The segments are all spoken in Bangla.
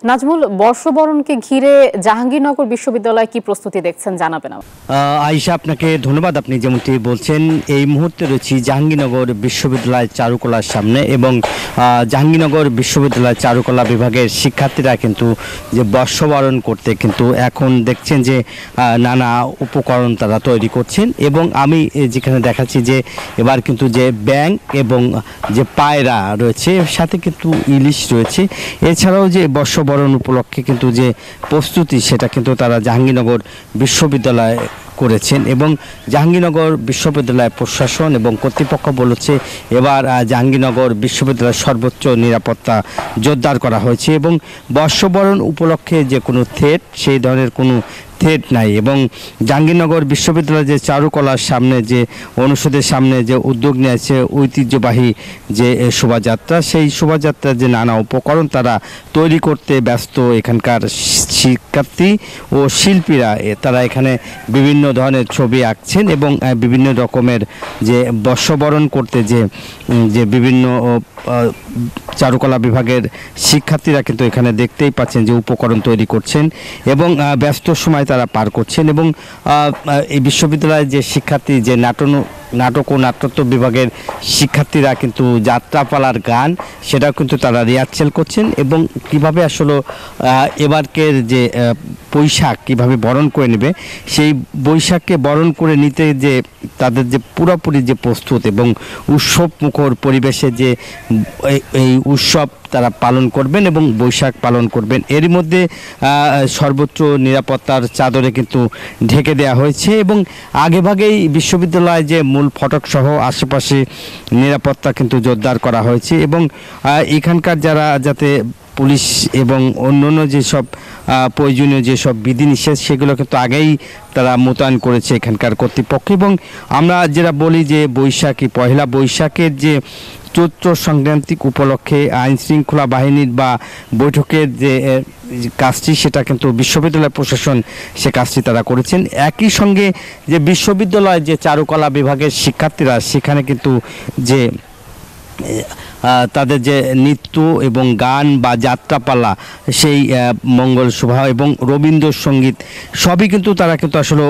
নাজমুল, বর্ষবরণকে ঘিরে জাহাঙ্গীরনগর বিশ্ববিদ্যালয় কি প্রস্তুতি দেখছেন জানাবেন। আয়েশা, আপনাকে ধন্যবাদ। আপনি যেমনটি বলছেন, এই মুহূর্তে রয়েছি জাহাঙ্গীরনগর বিশ্ববিদ্যালয় চারুকলার সামনে এবং জাহাঙ্গীরনগর বিশ্ববিদ্যালয় চারুকলা বিভাগের শিক্ষার্থীরা কিন্তু যে বর্ষবরণ করতে কিন্তু এখন দেখছেন যে নানা উপকরণ তারা তৈরি করছেন এবং আমি যেখানে দেখাচ্ছি যে এবার কিন্তু যে ব্যাঙ এবং যে পায়রা রয়েছে, সাথে কিন্তু ইলিশ রয়েছে। এছাড়াও যে বর্ষবরণ উপলক্ষে কিন্তু যে প্রস্তুতি, সেটা কিন্তু তারা জাহাঙ্গীরনগর বিশ্ববিদ্যালয় করেছেন এবং জাহাঙ্গীরনগর বিশ্ববিদ্যালয় প্রশাসন এবং কর্তৃপক্ষ বলেছে এবার জাহাঙ্গীরনগর বিশ্ববিদ্যালয়ের সর্বোচ্চ নিরাপত্তা জোরদার করা হয়েছে এবং বর্ষবরণ উপলক্ষে যে কোনো থ্রেট, সেই ধরনের কোনো থ্রেট নাই। এবং জাহাঙ্গীরনগর বিশ্ববিদ্যালয়ের যে চারুকলার সামনে যে অনুষদের সামনে যে উদ্যোগ নিয়েছে ঐতিহ্যবাহী যে শোভাযাত্রা, সেই শোভাযাত্রার যে নানা উপকরণ তারা তৈরি করতে ব্যস্ত এখানকার শিক্ষার্থী ও শিল্পীরা। তারা এখানে বিভিন্ন ধরনের ছবি আঁকছেন এবং বিভিন্ন রকমের যে বর্ষবরণ করতে যে বিভিন্ন চারুকলা বিভাগের শিক্ষার্থীরা কিন্তু এখানে দেখতেই পাচ্ছেন যে উপকরণ তৈরি করছেন এবং ব্যস্ত সময় তারা পার করছেন। এবং এই বিশ্ববিদ্যালয়ের যে শিক্ষার্থী, যে নাটক ও নাট্যত্ব বিভাগের শিক্ষার্থীরা কিন্তু যাত্রাপালার গান, সেটাও কিন্তু তারা রিহার্সেল করছেন এবং কিভাবে আসলে এবারকের যে বৈশাখ কীভাবে বরণ করে নেবে, সেই বৈশাখকে বরণ করে নিতে যে তাদের যে পুরোপুরি যে প্রস্তুত এবং উৎসব মুখর পরিবেশে যে এই উৎসব তারা পালন করবেন এবং বৈশাখ পালন করবেন, এরই মধ্যে সর্বোচ্চ নিরাপত্তার চাদরে কিন্তু ঢেকে দেওয়া হয়েছে এবং আগেভাগেই বিশ্ববিদ্যালয়ে যে মূল ফটক সহ আশেপাশে নিরাপত্তা কিন্তু জোরদার করা হয়েছে এবং এখানকার যাতে পুলিশ এবং অন্যান্য যেসব প্রয়োজনীয় যেসব বিধিনিষেধ, সেগুলো কিন্তু আগেই তারা মোতায়েন করেছে এখানকার কর্তৃপক্ষ। এবং আমরা যেটা বলি যে বৈশাখী, পয়লা বৈশাখের যে চৈত্র সংক্রান্তিক উপলক্ষে আইন শৃঙ্খলা বাহিনীর বা বৈঠকের যে কাজটি, সেটা কিন্তু বিশ্ববিদ্যালয় প্রশাসন সে কাজটি তারা করেছেন। একই সঙ্গে যে বিশ্ববিদ্যালয় যে চারুকলা বিভাগের শিক্ষার্থীরা, সেখানে কিন্তু যে তাদের যে নৃত্য এবং গান বা যাত্রাপালা, সেই মঙ্গল শোভা এবং রবীন্দ্রসঙ্গীত সবই কিন্তু তারা কিন্তু আসলে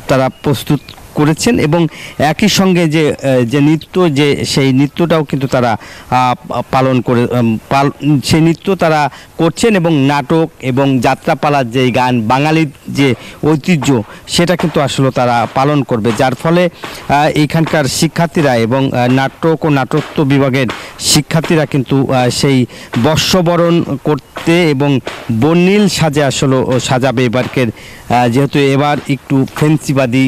তারা প্রস্তুত করেছেন এবং একই সঙ্গে যে নৃত্য, সেই নৃত্যটাও কিন্তু তারা পালন করে সেই নৃত্য তারা করছেন এবং নাটক এবং যাত্রাপালার যে গান, বাঙালির যে ঐতিহ্য, সেটা কিন্তু আসলে তারা পালন করবে। যার ফলে এইখানকার শিক্ষার্থীরা এবং নাটক ও নাট্যত্ব বিভাগের শিক্ষার্থীরা কিন্তু সেই বর্ষবরণ করতে এবং বর্ণিল সাজে আসলে সাজাবে এবারকের, যেহেতু এবার একটু ফেন্সিবাদী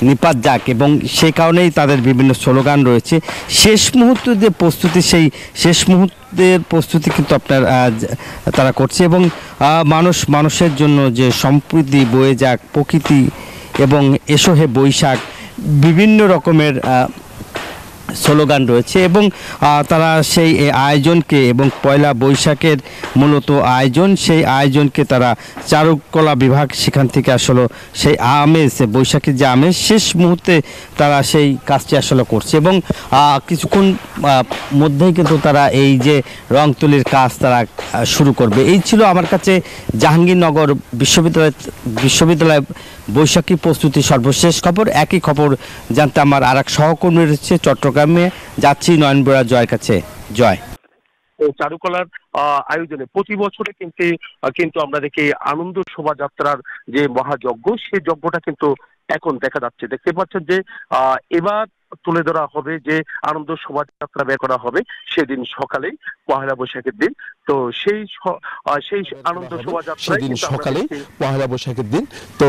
নিপাত যাক, এবং সেই কারণেই তাদের বিভিন্ন স্লোগান রয়েছে। শেষ মুহূর্তের যে প্রস্তুতি, সেই শেষ মুহূর্তের প্রস্তুতি কিন্তু তারা করছে এবং মানুষের জন্য যে সম্প্রীতি বয়ে যাক, প্রকৃতি এবং এসো হে বৈশাখ, বিভিন্ন রকমের স্লোগান রয়েছে এবং তারা সেই আয়োজনকে এবং পয়লা বৈশাখের মূলত আয়োজন, সেই আয়োজনকে তারা চারুকলা বিভাগ সেখান থেকে আসলে সেই আমেজ, বৈশাখের যে আমেজ, শেষ মুহূর্তে তারা সেই কাজটি আসলে করছে এবং কিছুক্ষণ মধ্যেই কিন্তু তারা এই যে রং তুলির কাজ তারা শুরু করবে। এই ছিল আমার কাছে জাহাঙ্গীরনগর বিশ্ববিদ্যালয় বৈশাখী প্রস্তুতি সর্বশেষ খবর। একই খবর জানতে আমার আর এক সহকর্মী রয়েছে চট্টগ্রামে, যাচ্ছি নয়নবরা জয়ের কাছে। জয়। চারুকলার আয়োজনে প্রতি বছরে কিন্তু আমরা দেখি আনন্দ শোভাযাত্রার যে মহাযজ্ঞ, সেই যজ্ঞটা কিন্তু এখন দেখা যাচ্ছে। দেখতে পাচ্ছেন যে এবার তুলে ধরা হবে যে আনন্দ শোভাযাত্রা বের করা হবে সেদিন সকালে, পহেলা বৈশাখের দিন। তো সেই আনন্দ শোভাযাত্রা সেদিন সকালে পহেলা বৈশাখের দিন, তো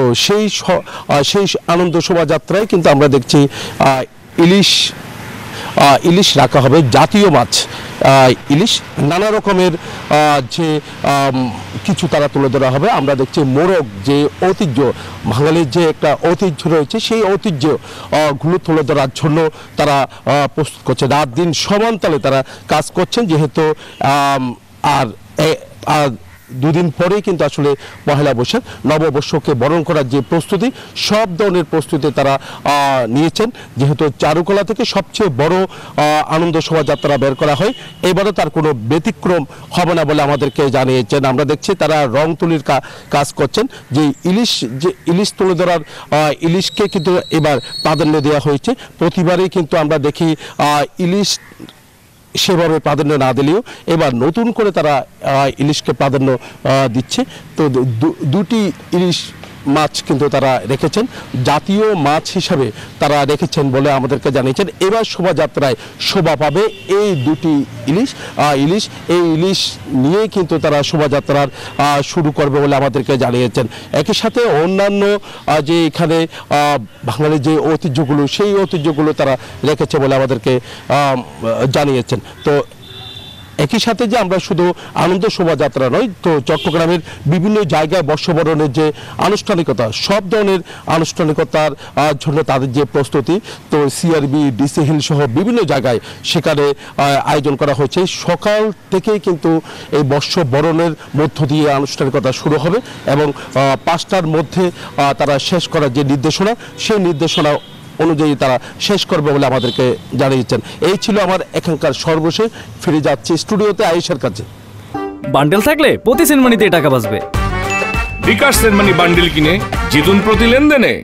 সেই আনন্দ শোভাযাত্রায় কিন্তু আমরা দেখছি ইলিশ রাখা হবে, জাতীয় মাছ ইলিশ, নানা রকমের যে কিছু তারা তুলে ধরা হবে। আমরা দেখছি মোরগ, যে ঐতিহ্য, বাঙালির যে একটা ঐতিহ্য রয়েছে, সেই ঐতিহ্য গুলো তুলে ধরার জন্য তারা প্রস্তুত করছে। রাত দিন সমান তালে তারা কাজ করছেন, যেহেতু আর দুদিন পরেই কিন্তু আসলে পহেলা বৈশাখ নববর্ষকে বরণ করার যে প্রস্তুতি, সব ধরনের প্রস্তুতি তারা নিয়েছেন। যেহেতু চারুকলা থেকে সবচেয়ে বড় আনন্দ শোভাযাত্রা বের করা হয়, এবারও তার কোনো ব্যতিক্রম হবে না বলে আমাদেরকে জানিয়েছেন। আমরা দেখছি তারা রং তুলির কাজ করছেন। যে ইলিশ তুলে ধরার ইলিশকে কিন্তু এবার প্রাধান্য দেওয়া হয়েছে। প্রতিবারই কিন্তু আমরা দেখি ইলিশ সেভাবে প্রাধান্য না দিলেও এবার নতুন করে তারা ইলিশকে প্রাধান্য দিচ্ছে। তো দুটি ইলিশ মাছ কিন্তু তারা রেখেছেন, জাতীয় মাছ হিসাবে তারা রেখেছেন বলে আমাদেরকে জানিয়েছেন। এবার শোভাযাত্রায় শোভা পাবে এই দুটি ইলিশ। এই ইলিশ নিয়ে কিন্তু তারা শোভাযাত্রার শুরু করবে বলে আমাদেরকে জানিয়েছেন। একই সাথে অন্যান্য যে এখানে বাঙালির যে ঐতিহ্যগুলো, সেই ঐতিহ্যগুলো তারা রেখেছে বলে আমাদেরকে জানিয়েছেন। তো একই সাথে যে আমরা শুধু আনন্দ শোভাযাত্রা নয়, তো চট্টগ্রামের বিভিন্ন জায়গায় বর্ষবরণের যে আনুষ্ঠানিকতা, সব ধরনের আনুষ্ঠানিকতার জন্য তাদের যে প্রস্তুতি, তো সিআরবি, ডিসি হিল সহ বিভিন্ন জায়গায় সেখানে আয়োজন করা হয়েছে। সকাল থেকেই কিন্তু এই বর্ষবরণের মধ্য দিয়ে আনুষ্ঠানিকতা শুরু হবে এবং 5টার মধ্যে তারা শেষ করার যে নির্দেশনা, সেই নির্দেশনা অনুযায়ী তারা শেষ করবে বলে আমাদেরকে জানিয়েছেন। এই ছিল আমার এখানকার সর্বশেষ। ফিরে যাচ্ছি স্টুডিওতে আয়েশার কাছে। বান্ডেল থাকলে প্রতি সেনমানিতে টাকা বাঁচবে। বিকাশ সেনমানি বান্ডেল কিনে জিতুন প্রতি লেনদেনে।